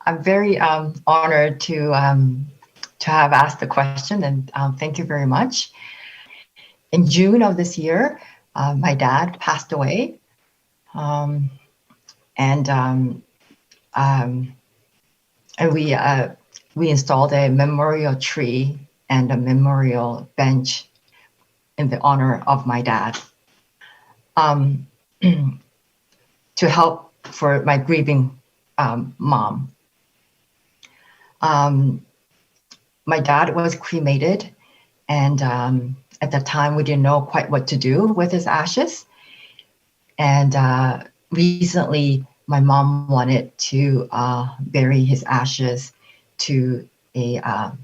I'm very honored to have asked the question, and thank you very much. In June of this year, my dad passed away, and we installed a memorial tree and a memorial bench in the honor of my dad, to help for my grieving mom. My dad was cremated, and at the time we didn't know quite what to do with his ashes. And recently, my mom wanted to bury his ashes to a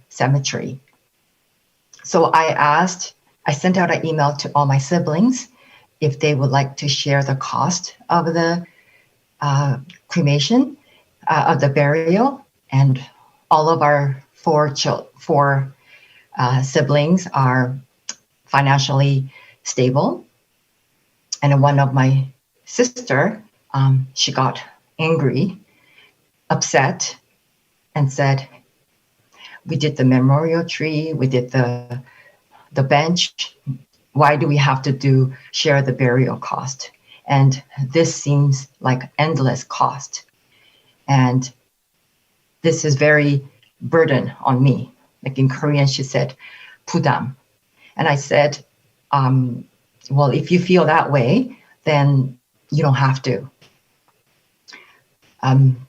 cemetery. So I sent out an email to all my siblings if they would like to share the cost of the cremation, of the burial. And all of our four siblings are financially stable. And one of my sister, she got angry, upset, and said, we did the memorial tree, we did the bench. Why do we have to share the burial cost? And this seems like endless cost. And this is very burden on me. Like in Korean, she said, 부담. And I said, well, if you feel that way, then you don't have to.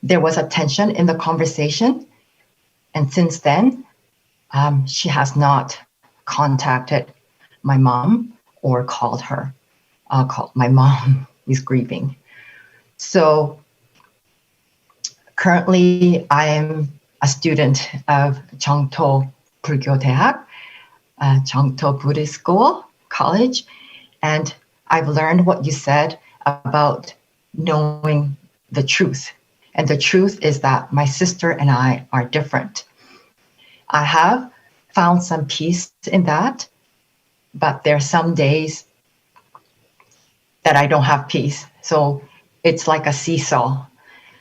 There was a tension in the conversation. And since then, she has not contacted my mom or called her. My mom is grieving. So currently, I am a student of Jungto 대학, Jungto Buddhist School, college, and I've learned what you said about knowing the truth. And the truth is that my sister and I are different. I have found some peace in that, but there are some days that I don't have peace. So it's like a seesaw.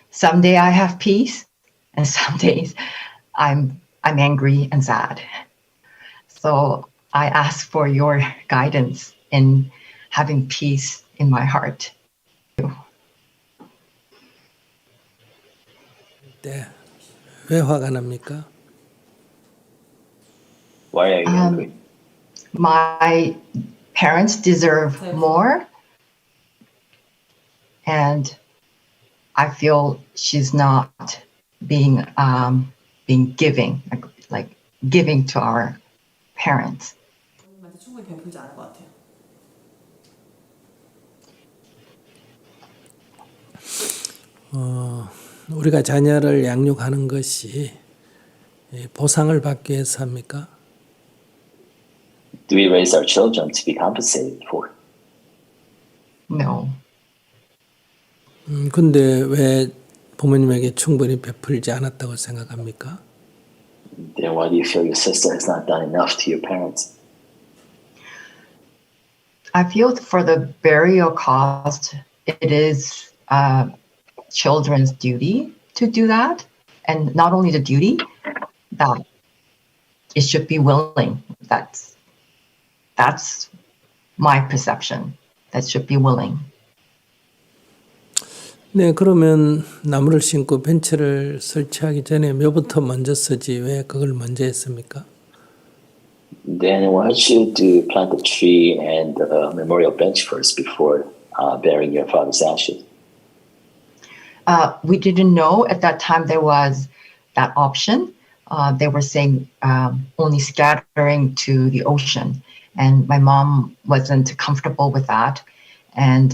Some day I have peace, and some days I'm angry and sad. So I ask for your guidance in having peace in my heart. 네. 왜 화가 납니까? Why are you angry? My parents deserve more, and I feel she's not being giving, like giving to our parents. 충분히 배부르지 않은 것 같아요. 우리가 자녀를 양육하는 것이 보상을 받기 위해서 합니까? Do we raise our children to be compensated for? No. 근데 왜 부모님에게 충분히 베풀지 않았다고 생각합니까? Then why do you feel your sister has not done enough to your parents? I feel for the burial cost, it is children's duty to do that. And not only the duty, that it should be willing. That's my perception. That should be willing. 네, 그러면 나무를 심고 벤치를 설치하기 전에 묘부터 먼저 쓰지 왜 그걸 먼저 했습니까? Then why should you plant a tree and a memorial bench first before burying your father's ashes? We didn't know at that time there was that option. They were saying only scattering to the ocean. And my mom wasn't comfortable with that. And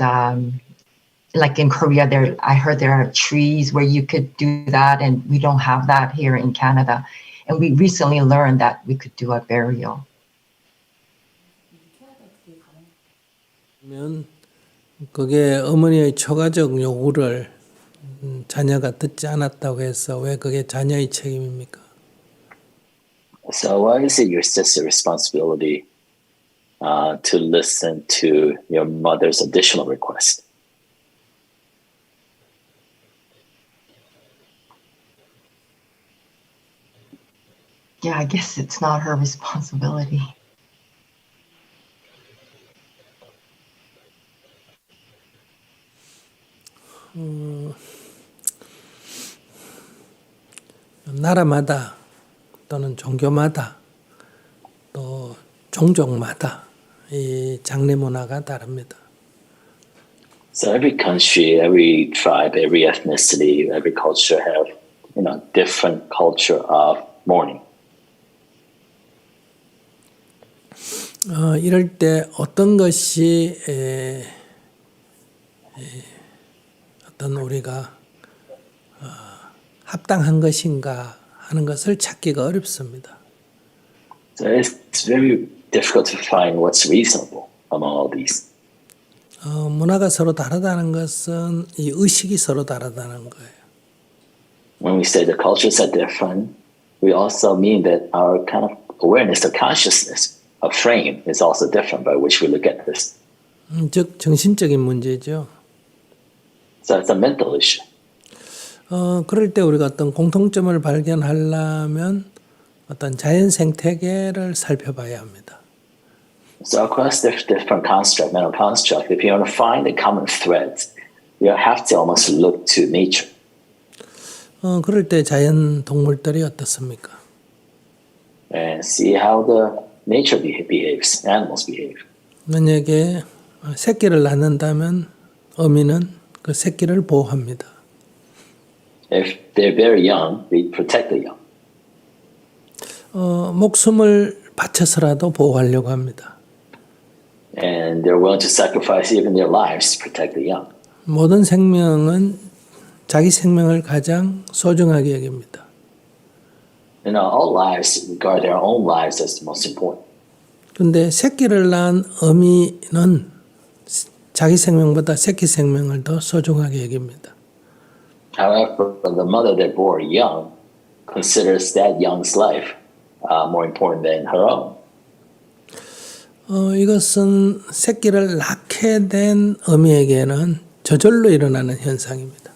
like in Korea, I heard there are trees where you could do that, and we don't have that here in Canada. And we recently learned that we could do a burial. 그러면 그게 어머니의 초과적 요구를 자녀가 듣지 않았다고 해서 왜 그게 자녀의 책임입니까? So why is it your sister's responsibility to listen to your mother's additional request? Yeah, I guess it's not her responsibility. 나라마다 또는 종교마다 또 종족마다 이 장례 문화가 다릅니다. So every country, every tribe, every ethnicity, every culture have, different culture of mourning. 이럴 때 어떤 것이 어떤 우리가 합당한 것인가 하는 것을 찾기가 어렵습니다. So it's very difficult to find what's reasonable among all these. 문화가 서로 다르다는 것은 이 의식이 서로 다르다는 거예요. When we say the cultures are different, we also mean that our kind of awareness or consciousness of frame is also different by which we look at this. 즉 정신적인 문제죠. So it's a mental issue. 그럴 때 우리가 어떤 공통점을 발견하려면 어떤 자연 생태계를 살펴봐야 합니다. So across different construct, mental construct, if you want to find the common threads, you have to almost look to nature. 그럴 때 자연 동물들이 어떻습니까? And see how the nature behaves, animals behave. 만약에 새끼를 낳는다면 어미는 그 새끼를 보호합니다. If they're very young, they protect the young. 목숨을 바쳐서라도 보호하려고 합니다. And they're willing to sacrifice even their lives to protect the young. 모든 생명은 자기 생명을 가장 소중하게 여깁니다. All lives regard their own lives as the most important. 그런데 새끼를 낳은 어미는 자기 생명보다 새끼 생명을 더 소중하게 여깁니다. However, the mother that bore young considers that young's life more important than her own. 이것은 새끼를 낳게 된 어미에게는 저절로 일어나는 현상입니다.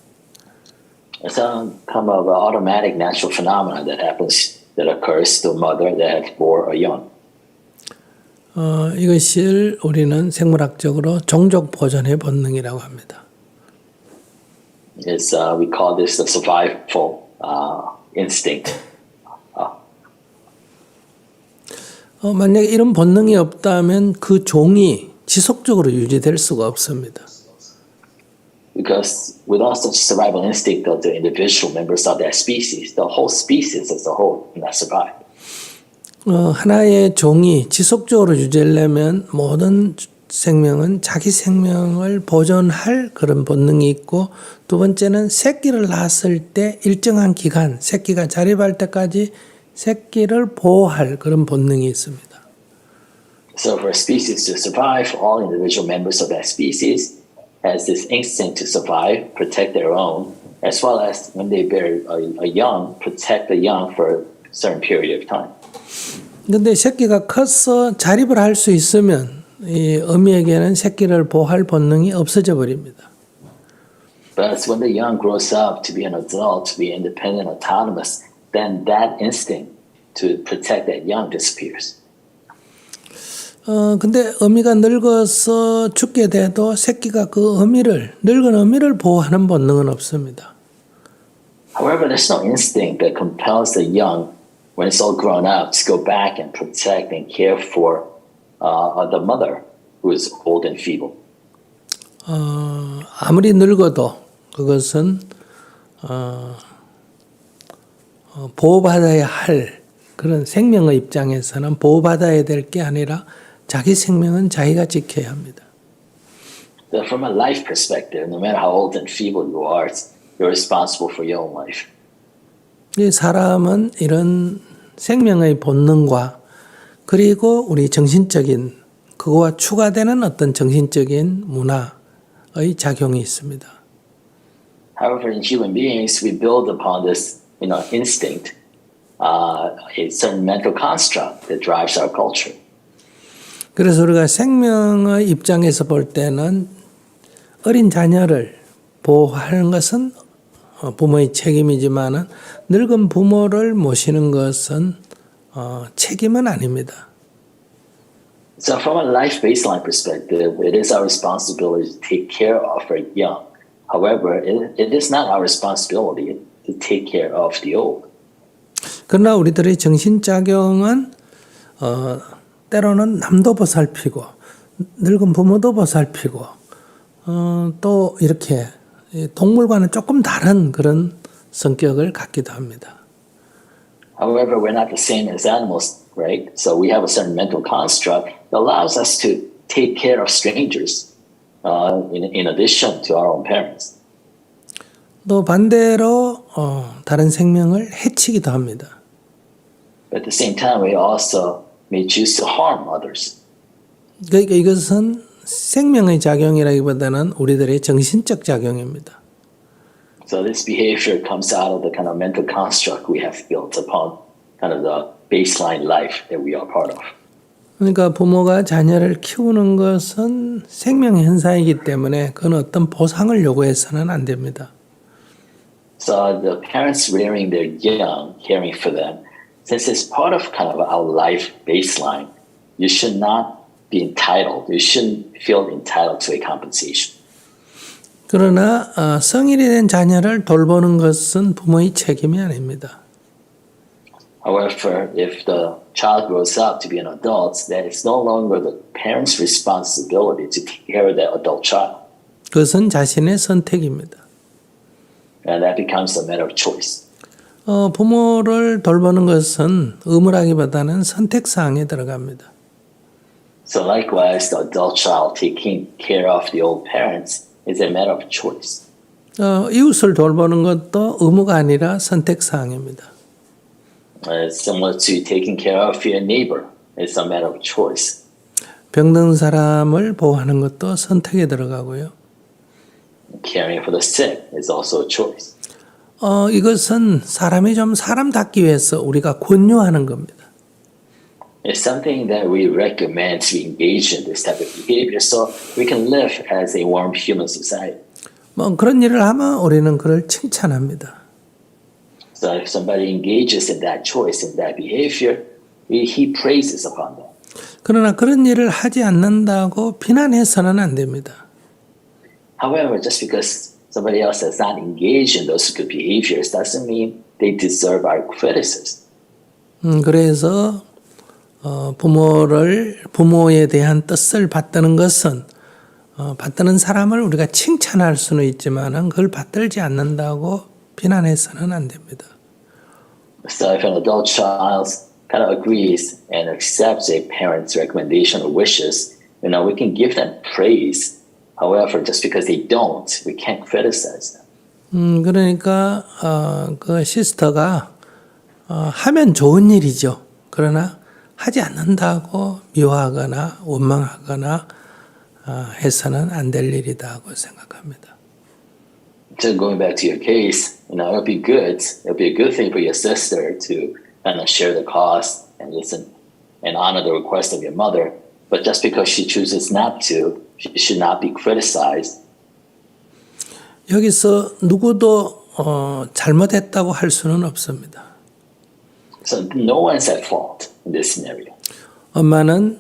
It's a kind of an automatic natural phenomenon that occurs to a mother that has bore a young. 이것을 우리는 생물학적으로 종족 보존의 본능이라고 합니다. We call this the survival instinct. 만약에 이런 본능이 없다면 그 종이 지속적으로 유지될 수가 없습니다. Because without such survival instinct of the individual members of that species, the whole species as a whole cannot survive. 하나의 종이 지속적으로 유지하려면 모든 생명은 자기 생명을 보존할 그런 본능이 있고, 두 번째는 새끼를 낳았을 때 일정한 기간, 새끼가 자립할 때까지 새끼를 보호할 그런 본능이 있습니다. So for a species to survive, all individual members of that species has this instinct to survive, protect their own, as well as when they bear a young, protect the young for a certain period of time. 그런데 새끼가 커서 자립을 할 수 있으면 이 어미에게는 새끼를 보호할 본능이 없어져 버립니다. But when the young grows up to be an adult, to be independent, autonomous, then that instinct to protect that young disappears. 근데 어미가 늙어서 죽게 돼도 새끼가 그 늙은 어미를 보호하는 본능은 없습니다. However, there's no instinct that compels the young, when it's all grown up, to go back and protect and care for the mother who is old and feeble. 아무리 늙어도 그것은 보호받아야 할 그런 생명의 입장에서는 보호받아야 될 게 아니라 자기 생명은 자기가 지켜야 합니다. So from a life perspective, no matter how old and feeble you are, you're responsible for your own life. 이 사람은 이런 생명의 본능과 그리고 우리 정신적인 그거와 추가되는 어떤 정신적인 문화의 작용이 있습니다. However, in human beings, we build upon this, instinct, a certain mental construct that drives our culture. 그래서 우리가 생명의 입장에서 볼 때는 어린 자녀를 보호하는 것은 부모의 책임이지만 늙은 부모를 모시는 것은 책임은 아닙니다. So from a life baseline perspective, it is our responsibility to take care of our young. However, it is not our responsibility to take care of the old. 그러나 우리들의 정신작용은 때로는 남도 보살피고 늙은 부모도 보살피고 또 이렇게 동물과는 조금 다른 그런 성격을 갖기도 합니다. However, we're not the same as animals, right? So we have a certain mental construct that allows us to take care of strangers in addition to our own parents. 또 반대로 다른 생명을 해치기도 합니다. But at the same time, we also may choose to harm others. 그러니까 이것은 생명의 작용이라기보다는 우리들의 정신적 작용입니다. So this behavior comes out of the kind of mental construct we have built upon kind of the baseline life that we are part of. 그러니까 부모가 자녀를 키우는 것은 생명의 현상이기 때문에 그건 어떤 보상을 요구해서는 안 됩니다. So the parents rearing their young, caring for them, since it's part of kind of our life baseline, you should not be entitled. You shouldn't feel entitled to a compensation. 그러나 성인이 된 자녀를 돌보는 것은 부모의 책임이 아닙니다. However, if the child grows up to be an adult, then it's no longer the parent's responsibility to take care of that adult child. 그것은 자신의 선택입니다. And that becomes a matter of choice. 부모를 돌보는 것은 의무라기보다는 선택사항에 들어갑니다. So likewise, the adult child taking care of the old parents is a matter of choice. 이웃을 돌보는 것도 의무가 아니라 선택사항입니다. It's similar to taking care of your neighbor. It's a matter of choice. 병든 사람을 보호하는 것도 선택에 들어가고요. Caring for the sick is also a choice. 이것은 사람이 좀 사람답기 위해서 우리가 권유하는 겁니다. It's something that we recommend to engage in this type of behavior so we can live as a warm human society. 그런 일을 하면 우리는 그를 칭찬합니다. So if somebody engages in that choice, in that behavior, he praises upon them. 그러나 그런 일을 하지 않는다고 비난해서는 안 됩니다. However, just because somebody else has not engaged in those good behaviors doesn't mean they deserve our criticism. 그래서 부모에 대한 뜻을 받드는 것은 받드는 사람을 우리가 칭찬할 수는 있지만은 그걸 받들지 않는다고 비난해서는 안 됩니다. So if an adult child kind of agrees and accepts a parent's recommendation or wishes, we can give them praise. However, just because they don't, we can't criticize them. 그러니까 그 시스터가 하면 좋은 일이죠. 그러나 하지 않는다고 미워하거나 원망하거나 해서는 안 될 일이다고 생각합니다. So going back to your case, it'll be good. It'll be a good thing for your sister to kind of share the cost and listen and honor the request of your mother. But just because she chooses not to, she should not be criticized. 여기서 누구도 잘못했다고 할 수는 없습니다. So no one's at fault in this scenario. 엄마는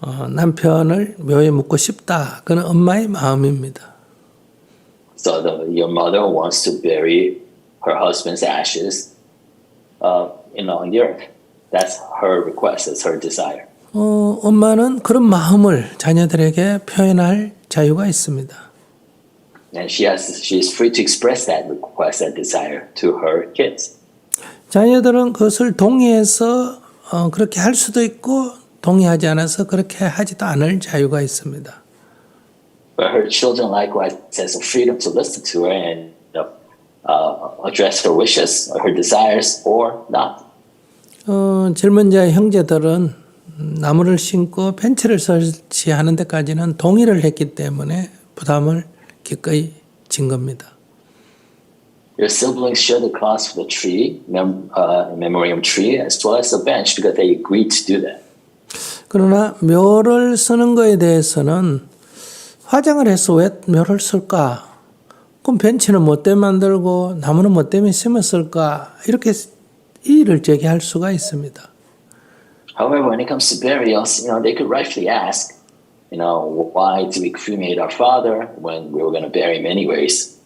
남편을 묘에 묻고 싶다. 그건 엄마의 마음입니다. So your mother wants to bury her husband's ashes, in the earth. That's her request. That's her desire. 엄마는 그런 마음을 자녀들에게 표현할 자유가 있습니다. And she is free to express that request, that desire to her kids. 자녀들은 그것을 동의해서 그렇게 할 수도 있고 동의하지 않아서 그렇게 하지도 않을 자유가 있습니다. But her children likewise has the freedom to listen to her and address her wishes, or her desires, or not. 젊은 자의 형제들은 나무를 심고 벤치를 설치하는 데까지는 동의를 했기 때문에 부담을 기꺼이 진 겁니다. Your siblings share the cost for the tree, memoriam tree, as well as the bench, because they agreed to do that. 그러나 묘를 쓰는 거에 대해서는 화장을 해서 왜 묘를 쓸까? 그럼 벤치는 뭐 때문에 만들고 나무는 뭐 때문에 심었을까? 이렇게 이의를 제기할 수가 있습니다. However, when it comes to burials, they could rightfully ask, why do we cremate our father when we were going to bury him anyways?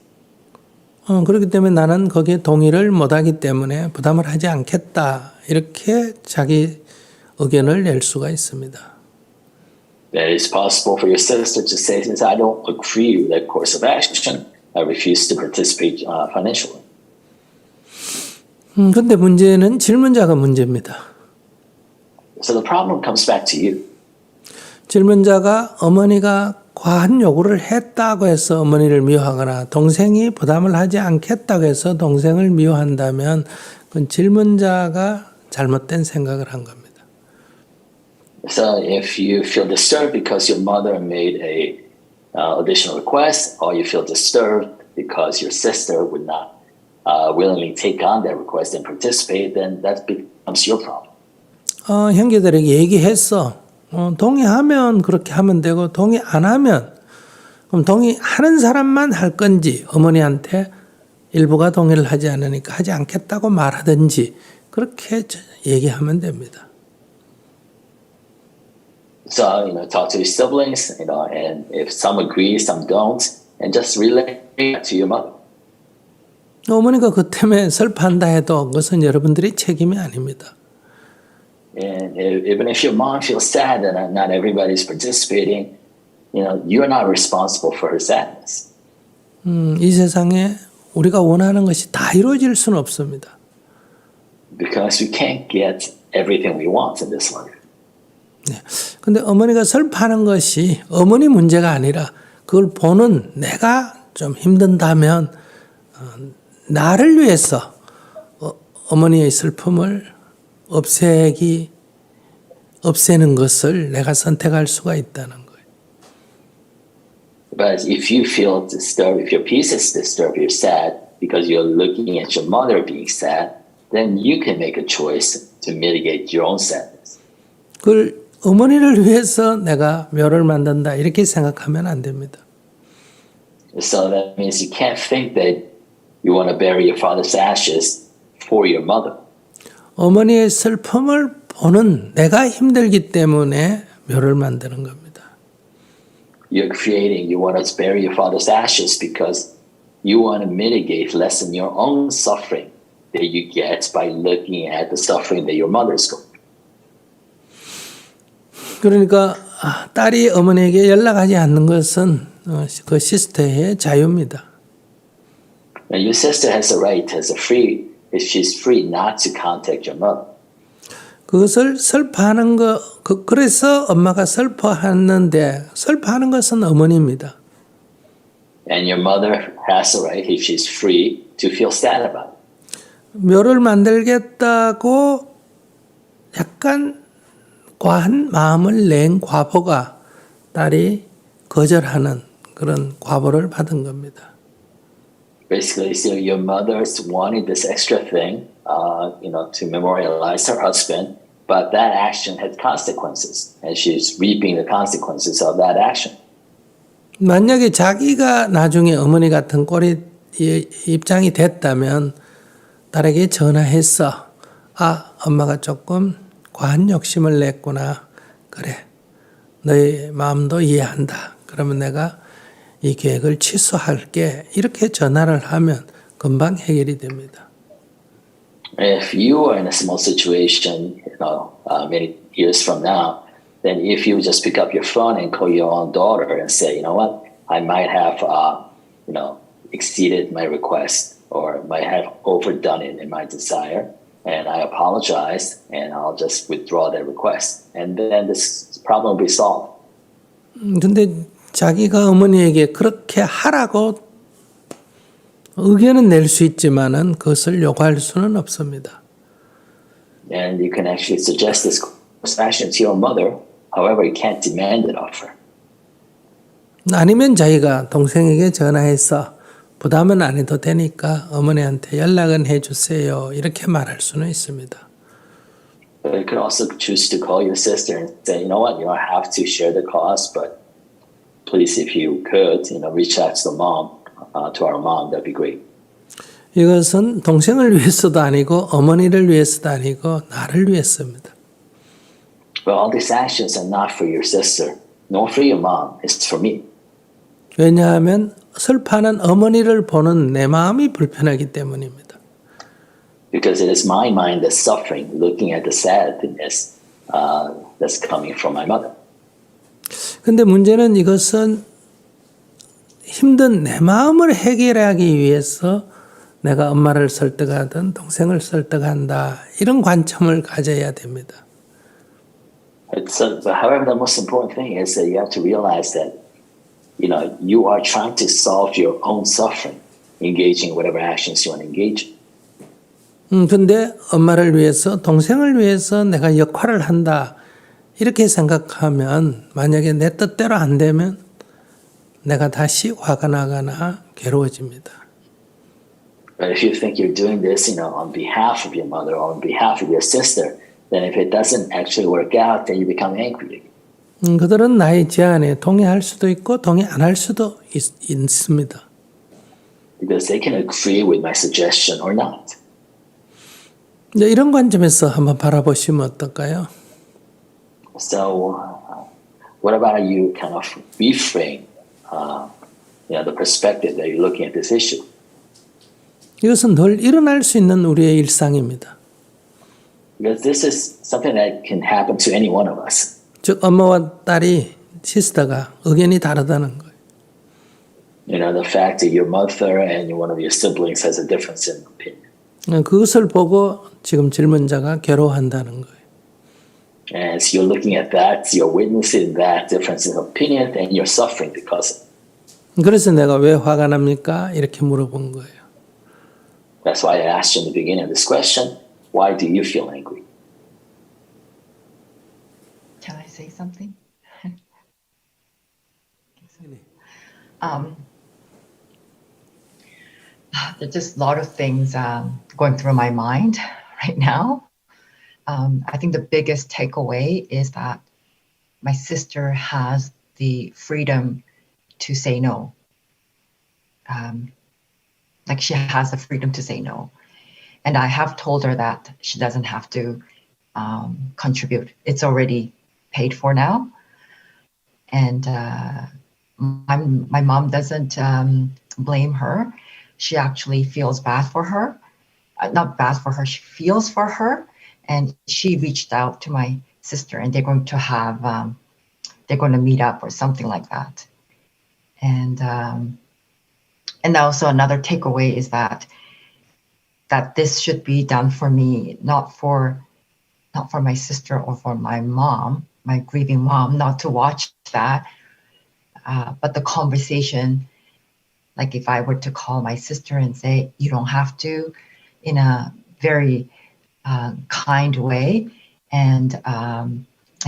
그렇기 때문에 나는 거기에 동의를 못하기 때문에 부담을 하지 않겠다. 이렇게 자기 의견을 낼 수가 있습니다. That it's possible for your sister to say, since I don't agree with that course of action, I refuse to participate financially. 근데 문제는 질문자가 문제입니다. So the problem comes back to you. 질문자가 어머니가 과한 요구를 했다고 해서 어머니를 미워하거나 동생이 부담을 하지 않겠다고 해서 동생을 미워한다면 그건 질문자가 잘못된 생각을 한 겁니다. So if you feel disturbed because your mother made a additional request, or you feel disturbed because your sister would not willingly take on that request and participate, then that becomes your problem. 형제들에게 얘기했어. 동의하면 그렇게 하면 되고 동의 안 하면 그럼 동의하는 사람만 할 건지 어머니한테 일부가 동의를 하지 않으니까 하지 않겠다고 말하든지 그렇게 얘기하면 됩니다. So, talk to your siblings, and if some agree, some don't, and just relay it to your mother. 어머니가 그 때문에 슬퍼한다 해도 그것은 여러분들이 책임이 아닙니다. And even if your mom feels sad that not everybody's participating, you're not responsible for her sadness. 이 세상에 우리가 원하는 것이 다 이루어질 수는 없습니다. Because we can't get everything we want in this life. 근데 어머니가 슬퍼하는 것이 어머니 문제가 아니라 그걸 보는 내가 좀 힘든다면 나를 위해서 어머니의 슬픔을 없애는 것을 내가 선택할 수가 있다는 거예요. But if you feel disturbed, if your peace is disturbed, you're sad because you're looking at your mother being sad, then you can make a choice to mitigate your own sadness. 그걸 어머니를 위해서 내가 묘를 만든다 이렇게 생각하면 안 됩니다. So that means you can't think that you want to bury your father's ashes for your mother. 어머니의 슬픔을 보는 내가 힘들기 때문에 묘를 만드는 겁니다. You want to bury your father's ashes because you want to mitigate, lessen your own suffering that you get by looking at the suffering that your mother is going through. 그러니까 딸이 어머니에게 연락하지 않는 것은 그 시스터의 자유입니다. And your sister has the right, if she's free not to contact your mother. 그것을 슬퍼하는 거, 그래서 엄마가 슬퍼하는데 슬퍼하는 것은 어머니입니다. And your mother has the right, if she's free, to feel sad about it. 묘를 만들겠다고 약간 과한 마음을 낸 과보가 딸이 거절하는 그런 과보를 받은 겁니다. Basically, so your mother's wanting this extra thing, to memorialize her husband, but that action had consequences, and she's reaping the consequences of that action. 만약에 자기가 나중에 어머니 같은 꼴이 입장이 됐다면 딸에게 전화해서 엄마가 조금 과한 욕심을 냈구나. 그래. 너의 마음도 이해한다. 그러면 내가 이 계획을 취소할게. 이렇게 전화를 하면 금방 해결이 됩니다. If you are in a small situation, many years from now, then if you just pick up your phone and call your own daughter and say, you know what, I might have, exceeded my request or might have overdone it in my desire, and I apologize, and I'll just withdraw that request, and then this problem will be solved. 근데 자기가 어머니에게 그렇게 하라고 의견은 낼 수 있지만은 그것을 요구할 수는 없습니다. And you can actually suggest this course of action to your mother. However, you can't demand it of her. 아니면 자기가 동생에게 전화해서 부담은 안 해도 되니까 어머니한테 연락은 해주세요. 이렇게 말할 수는 있습니다. But you could also choose to call your sister and say, you know what, you don't have to share the cost, but please, if you could, reach out to the mom, to our mom, that'd be great. 이것은 동생을 위해서도 아니고 어머니를 위해서도 아니고 나를 위해서입니다. But all these actions are not for your sister, nor for your mom. It's for me. 왜냐하면 슬퍼하는 어머니를 보는 내 마음이 불편하기 때문입니다. Because it is my mind that's suffering, looking at the sadness that's coming from my mother. 근데 문제는 이것은 힘든 내 마음을 해결하기 위해서 내가 엄마를 설득하든 동생을 설득한다. 이런 관점을 가져야 됩니다. But however, the most important thing is that you have to realize that, you are trying to solve your own suffering, engaging in whatever actions you want to engage in. 근데 엄마를 위해서, 동생을 위해서 내가 역할을 한다. 이렇게 생각하면 만약에 내 뜻대로 안 되면 내가 다시 화가 나거나 괴로워집니다. But if you think you're doing this, on behalf of your mother or on behalf of your sister, then if it doesn't actually work out, then you become angry. 그들은 나의 제안에 동의할 수도 있고 동의 안 할 수도 있습니다. Because they can agree with my suggestion or not. 이제 이런 관점에서 한번 바라보시면 어떨까요? So, what about you kind of reframe, the perspective that you're looking at this issue? 이것은 늘 일어날 수 있는 우리의 일상입니다. Because this is something that can happen to any one of us. 즉 엄마와 딸이 시스터가 의견이 다르다는 거예요. The fact that your mother and one of your siblings has a difference in opinion. 그것을 보고 지금 질문자가 괴로워한다는 거예요. And as you're looking at that, you're witnessing that difference in opinion and you're suffering because of it. 그래서 내가 왜 화가 납니까? 이렇게 물어본 거예요. That's why I asked you in the beginning of this question, why do you feel angry? Can I say something? There's just a lot of things going through my mind right now. I think the biggest takeaway is that my sister has the freedom to say no. Like she has the freedom to say no. And I have told her that she doesn't have to contribute. It's already paid for now. And my mom doesn't blame her. She actually feels bad for her. Not bad for her, she feels for her. And she reached out to my sister and they're going to meet up or something like that. And also another takeaway is that this should be done for me, not for my sister or for my mom, my grieving mom, not to watch that. But the conversation, like if I were to call my sister and say, you don't have to, in a very kind way, and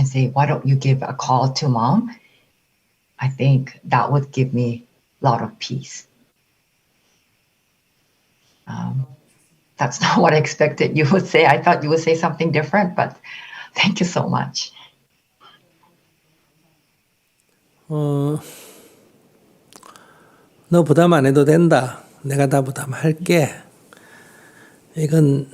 say, why don't you give a call to mom? I think that would give me a lot of peace. That's not what I expected you would say. I thought you would say something different, but thank you so much. 너 부담 안 해도 된다. 내가 다 부담할게. 이건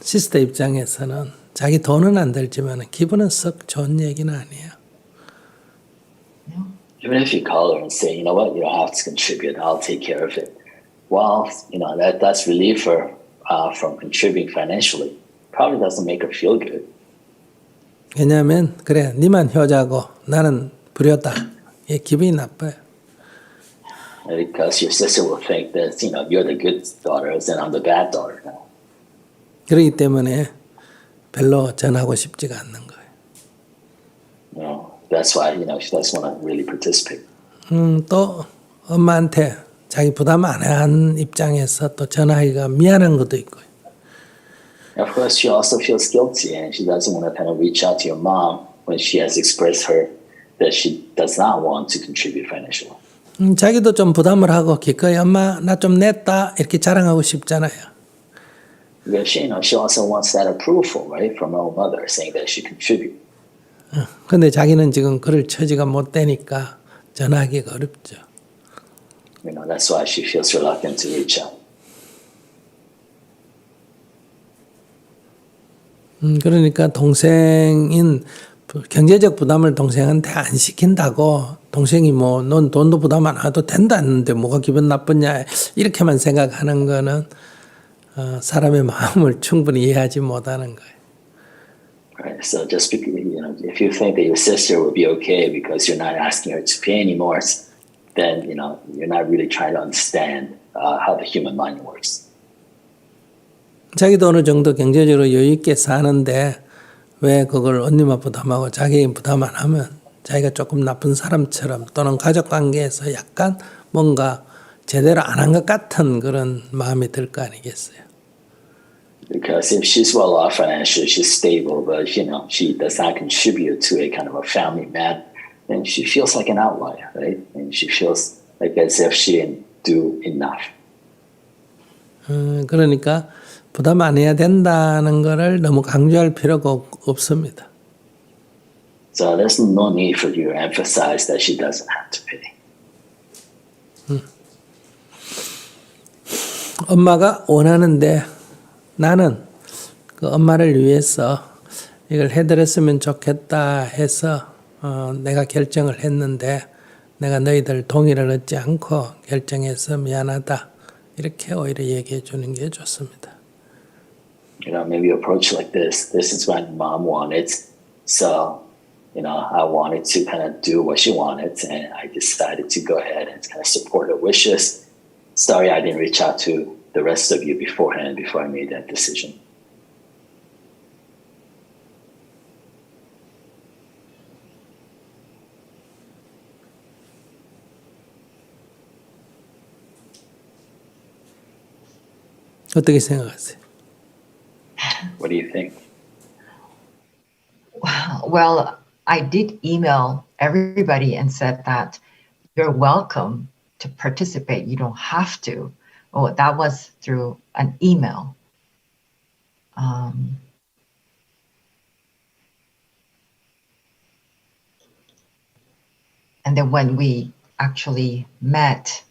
시스터 입장에서는 자기 돈은 안 들지만 기분은 썩 좋은 얘기는 아니에요. Even if you call her and say, you know what, you don't have to contribute, I'll take care of it. Well, that's relief her from contributing financially. Probably doesn't make her feel good. 왜냐하면 그래, 니만 효자고 나는 불효다. 이 기분이 나빠요. Because your sister will think that you're the good daughters and I'm the bad daughter now. 그렇기 때문에 별로 전하고 싶지가 않는 거예요. That's why she doesn't want to really participate. 또 엄마한테 자기 부담 안 한 입장에서 또 전화하기가 미안한 것도 있고요. Of course, she also feels guilty and she doesn't want to kind of reach out to your mom when she has expressed her that she does not want to contribute financially. 자기도 좀 부담을 하고 기꺼이 엄마 나 좀 냈다 이렇게 자랑하고 싶잖아요. Because she also wants that approval, right, from her own mother, saying that she contribute. 근데 자기는 지금 그럴 처지가 못 되니까 전화하기가 어렵죠. That's why she feels reluctant to reach out. 그러니까 동생인 경제적 부담을 동생한테 안 시킨다고 동생이 뭐 넌 돈도 부담 안 해도 된다는데 뭐가 기분 나쁘냐 이렇게만 생각하는 거는 사람의 마음을 충분히 이해하지 못하는 거예요. Right. So just because, if you think that your sister will be okay because you're not asking her to pay anymore, then you're not really trying to understand how the human mind works. 자기도 어느 정도 경제적으로 여유 있게 사는데 왜 그걸 언니만 부담하고 자기 부담 안 하면 자기가 조금 나쁜 사람처럼 또는 가족 관계에서 약간 뭔가 제대로 안 한 것 같은 그런 마음이 들 거 아니겠어요? Because if she's well off financially, she's stable, but she does not contribute to a kind of a family man, then she feels like an outlier, right? And she feels like as if she didn't do enough. 그러니까 부담 안 해야 된다는 거를 너무 강조할 필요가 없습니다. So there's no need for you to emphasize that she doesn't have to pay. 엄마가 원하는데 나는 그 엄마를 위해서 이걸 해드렸으면 좋겠다 해서 내가 결정을 했는데 내가 너희들 동의를 얻지 않고 결정해서 미안하다 이렇게 오히려 얘기해 주는 게 좋습니다. Maybe approach like this. This is what mom wanted, so I wanted to kind of do what she wanted, and I decided to go ahead and kind of support her wishes. Sorry, I didn't reach out to the rest of you beforehand before I made that decision. 어떻게 생각하세요? What do you think? Well, I did email everybody and said that you're welcome to participate. You don't have to. Oh, that was through an email. And then when we actually met,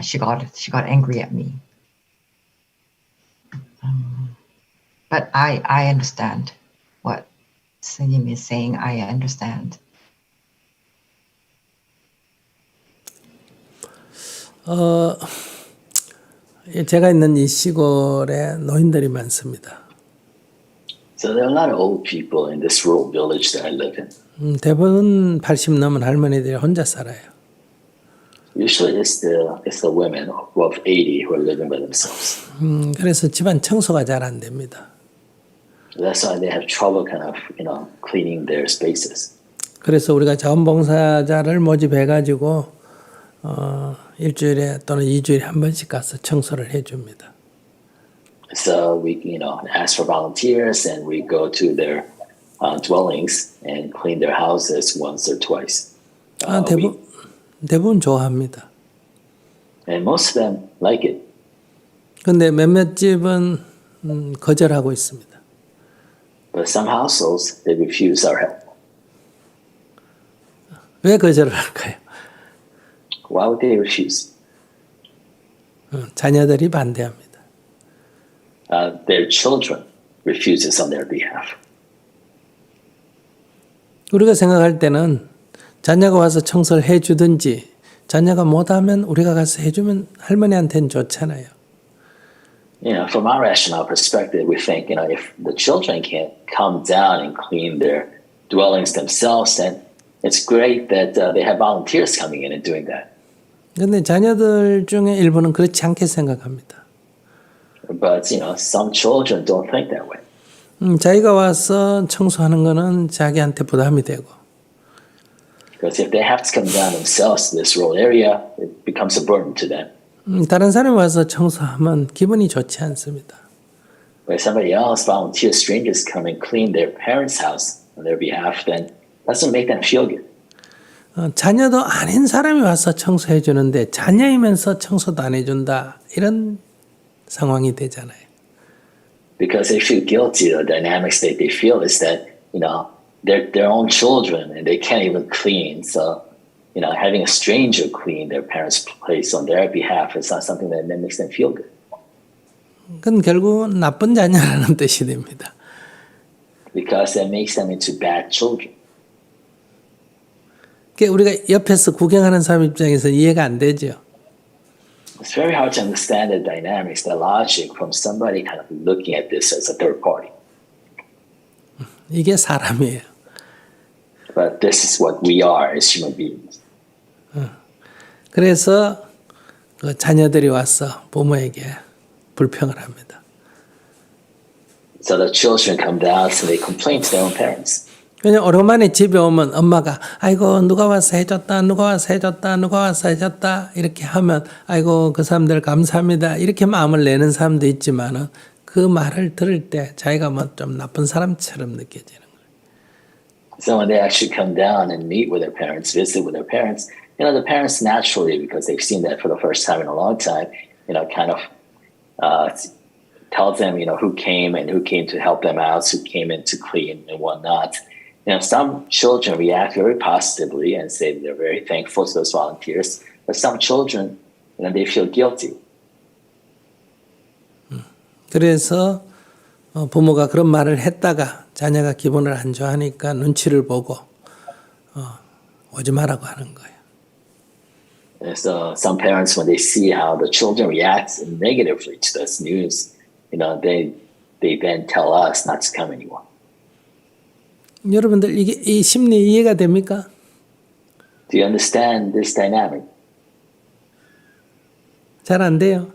she got angry at me. But I understand what Sunim is saying. I understand. 제가 있는 이 시골에 노인들이 많습니다. So there are a lot of old people in this rural village that I live in. 대부분 80 넘은 할머니들이 혼자 살아요. Usually it's the women of 80 who are living by themselves. 그래서 집안 청소가 잘 안 됩니다. That's why they have trouble kind of, cleaning their spaces. 그래서 우리가 자원봉사자를 모집해가지고 일주일에 또는 2주일에 한 번씩 가서 청소를 해줍니다. So we, ask for volunteers and we go to their dwellings and clean their houses once or twice. 대부분 좋아합니다. And most of them like it. 근데 몇몇 집은 거절하고 있습니다. But some households, they refuse our help. 왜 거절을 할까요? Why would they refuse? 자녀들이 반대합니다. Their children refuses on their behalf. 우리가 생각할 때는 자녀가 와서 청소를 해주든지 자녀가 못하면 우리가 가서 해주면 할머니한테는 좋잖아요. From our rational perspective, we think, if the children can't come down and clean their dwellings themselves, then it's great that they have volunteers coming in and doing that. 근데 자녀들 중에 일부는 그렇지 않게 생각합니다. But, some children don't think that way. 자기가 와서 청소하는 거는 자기한테 부담이 되고. Because if they have to come down themselves to this rural area, it becomes a burden to them. 다른 사람이 와서 청소하면 기분이 좋지 않습니다. When somebody else, volunteer strangers come and clean their parents' house on their behalf, then doesn't make them feel good. 자녀도 아닌 사람이 와서 청소해 주는데 자녀이면서 청소도 안 해준다 이런 상황이 되잖아요. Because they feel guilty. The dynamics that they feel is that they're their own children and they can't even clean. So having a stranger clean their parents' place on their behalf is not something that makes them feel good. 그건 결국은 나쁜 자녀라는 뜻이 됩니다. because that makes them into bad children. 그게 우리가 옆에서 구경하는 사람 입장에서 이해가 안 되죠. It's very hard to understand the dynamics, the logic from somebody kind of looking at this as a third party. 이게 사람이에요. But this is what we are as human beings. 그래서 그 자녀들이 와서 부모에게 불평을 합니다. So the children come down and they complain to their own parents. 그냥 오랜만에 집에 오면 엄마가 아이고 누가 와서 해줬다 누가 와서 해줬다 누가 와서 해줬다 이렇게 하면 아이고 그 사람들 감사합니다 이렇게 마음을 내는 사람도 있지만은 그 말을 들을 때 자기가 뭐 좀 나쁜 사람처럼 느껴지는 거예요. So when they actually come down and meet with their parents, visit with their parents, the parents naturally, because they've seen that for the first time in a long time, kind of tells them, who came and who came to help them out, who came in to clean and whatnot. Some children react very positively and say they're very thankful to those volunteers, but some children, they feel guilty. 그래서 부모가 그런 말을 했다가 자녀가 기분을 안 좋아하니까 눈치를 보고 오지 말라고 하는 거예요. And so some parents, when they see how the children react negatively to this news, they then tell us not to come anymore. 여러분들 이 심리 이해가 됩니까? Do you understand this dynamic? 잘 안 돼요.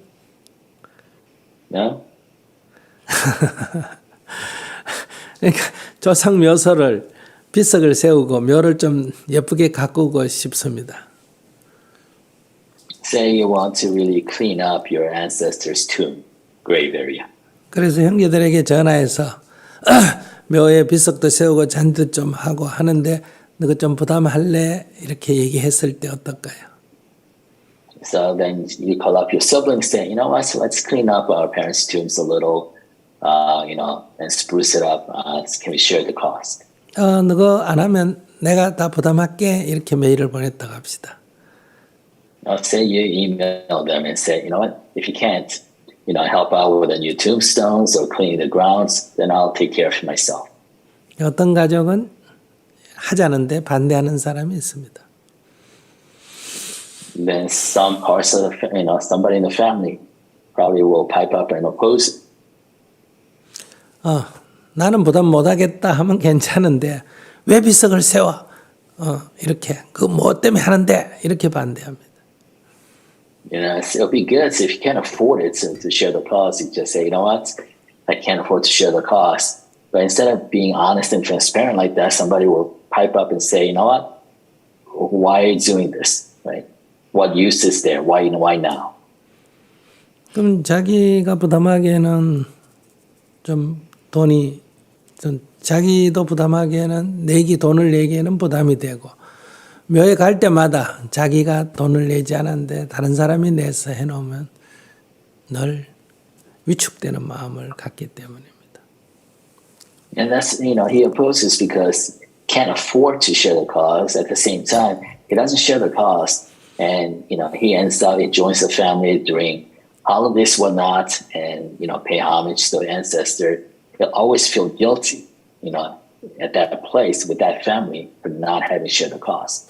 No? 그러니까 조상 묘소를 비석을 세우고 묘를 좀 예쁘게 가꾸고 싶습니다. Say you want to really clean up your ancestors' tomb, grave area. 그래서 형제들에게 전화해서 묘에 비석도 세우고 잔도 좀 하고 하는데 너가 좀 부담할래? 이렇게 얘기했을 때 어떨까요? So then you call up your siblings saying, you know what, so let's clean up our parents' tombs a little, and spruce it up. Can we share the cost? 너가 안 하면 내가 다 부담할게. 이렇게 메일을 보냈다고 합시다. Say you email them and say, you know what, if you can't, help out with the new tombstones or cleaning the grounds, then I'll take care of it myself. 어떤 가족은 하자는데 반대하는 사람이 있습니다. Then some parts of the, somebody in the family probably will pipe up and oppose it. 나는 부담 못하겠다 하면 괜찮은데 왜 비석을 세워? 이렇게 그 뭐 때문에 하는데 이렇게 반대합니다. It'll be good if you can't afford it to share the cost. You just say, you know what, I can't afford to share the cost. But instead of being honest and transparent like that, somebody will pipe up and say, you know what, why are you doing this? Right? What use is there? Why now? 그럼 자기가 부담하기에는 좀 돈이 좀 자기도 부담하기에는 돈을 내기에는 부담이 되고 묘에 갈 때마다 자기가 돈을 내지 않았는데 다른 사람이 내서 해놓으면 늘 위축되는 마음을 갖기 때문입니다. And that's, he opposes because can't afford to share the cost. At the same time, he doesn't share the cost, and he ends up he joins the family during holidays, whatnot, and pay homage to the ancestor. He'll always feel guilty, at that place with that family for not having shared the cost.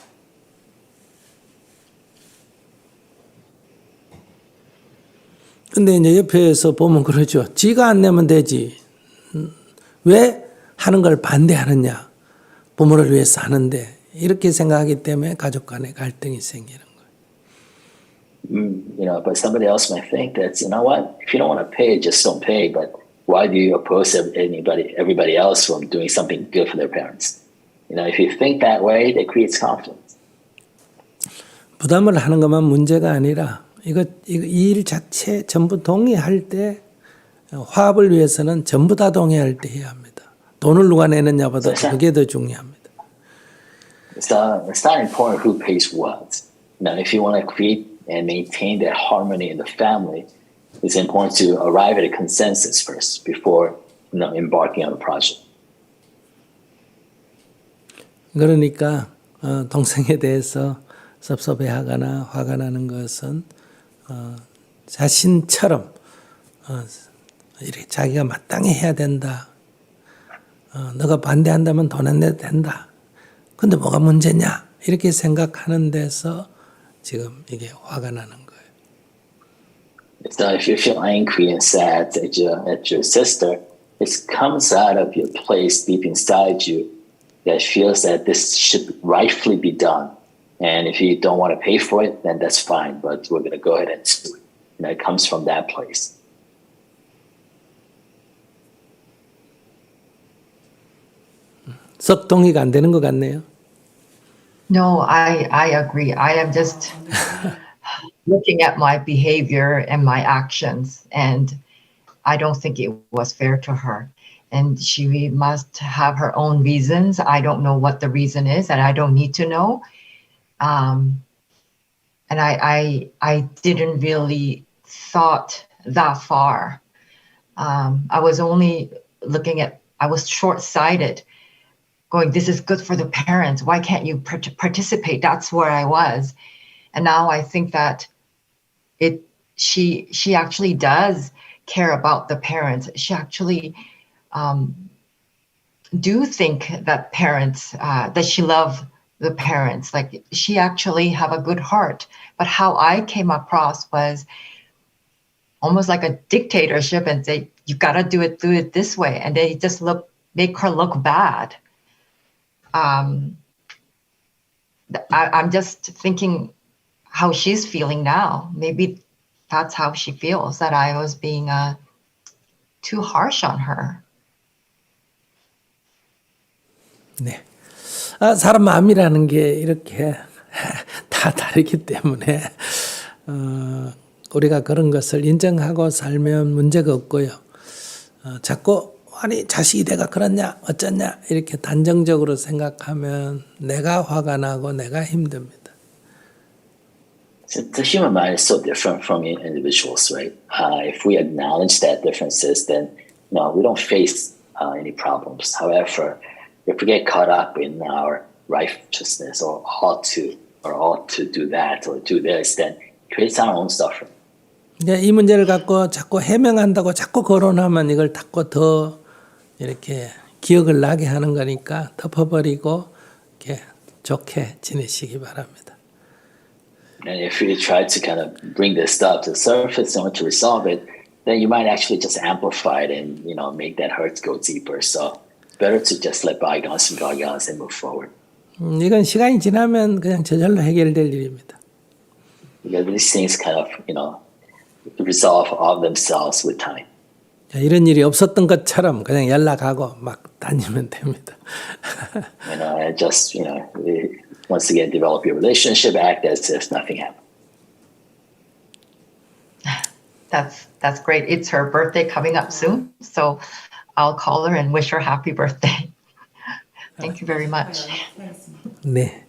근데 이제 옆에서 보면 그러죠. 지가 안 내면 되지. 왜 하는 걸 반대하느냐. 부모를 위해서 하는데 이렇게 생각하기 때문에 가족 간에 갈등이 생기는 거예요. But somebody else might think that, you know what, if you don't want to pay, just don't pay. But why do you oppose everybody else from doing something good for their parents? If you think that way, that creates conflict. 부담을 하는 것만 문제가 아니라 이 일 자체 전부 동의할 때 화합을 위해서는 전부 다 동의할 때 해야 합니다. 돈을 누가 내느냐보다 그게 더 중요합니다. It's not important who pays what. If you want to create and maintain that harmony in the family, it's important to arrive at a consensus first before embarking on a project. 그러니까 동생에 대해서 섭섭해하거나 화가 나는 것은 자신처럼 이렇게 자기가 마땅히 해야 된다. 너가 반대한다면 돈 안 내도 된다. 근데 뭐가 문제냐? 이렇게 생각하는 데서 지금 이게 화가 나는 거예요. So if you feel angry and sad at your sister, it comes out of your place deep inside you that feels that this should rightfully be done. And if you don't want to pay for it, then that's fine. But we're going to go ahead and do it. And it comes from that place. 썩 동의가 안 되는 것 같네요. No, I agree. I am just looking at my behavior and my actions, and I don't think it was fair to her. And she must have her own reasons. I don't know what the reason is, and I don't need to know. And I didn't really thought that far. I was only looking at, I was short-sighted, going, this is good for the parents. Why can't you participate? That's where I was. And now I think that she actually does care about the parents. She actually do think that parents, that she love the parents. Like, she actually have a good heart. But how I came across was almost like a dictatorship and say, you gotta do it this way. And they just make her look bad. I'm just thinking how she's feeling now. Maybe that's how she feels, that I was being too harsh on her. 네. 사람 마음이라는 게 이렇게 다 다르기 때문에 우리가 그런 것을 인정하고 살면 문제가 없고요. 자꾸 아니 자식이 내가 그렇냐 어쩌냐 이렇게 단정적으로 생각하면 내가 화가 나고 내가 힘듭니다. So the human mind is so different from individuals, right? If we acknowledge that differences, then we don't face any problems. However, if we get caught up in our righteousness or ought to do that or do this, then it creates our own suffering. 이 문제를 갖고 자꾸 해명한다고 자꾸 거론하면 이걸 자꾸 더 이렇게 기억을 나게 하는 거니까 덮어버리고 이렇게 좋게 지내시기 바랍니다. And if you try to kind of bring this stuff to the surface and want to resolve it, then you might actually just amplify it and make that hurt go deeper. So better to just let bygones be bygones and move forward. 이건 시간이 지나면 그냥 저절로 해결될 일입니다. Because these things kind of resolve all themselves with time. 이런 일이 없었던 것처럼 그냥 연락하고 막 다니면 됩니다. Just once again develop your relationship, act as if nothing happened. That's great. It's her birthday coming up soon, so I'll call her and wish her happy birthday. Thank you very much. 네.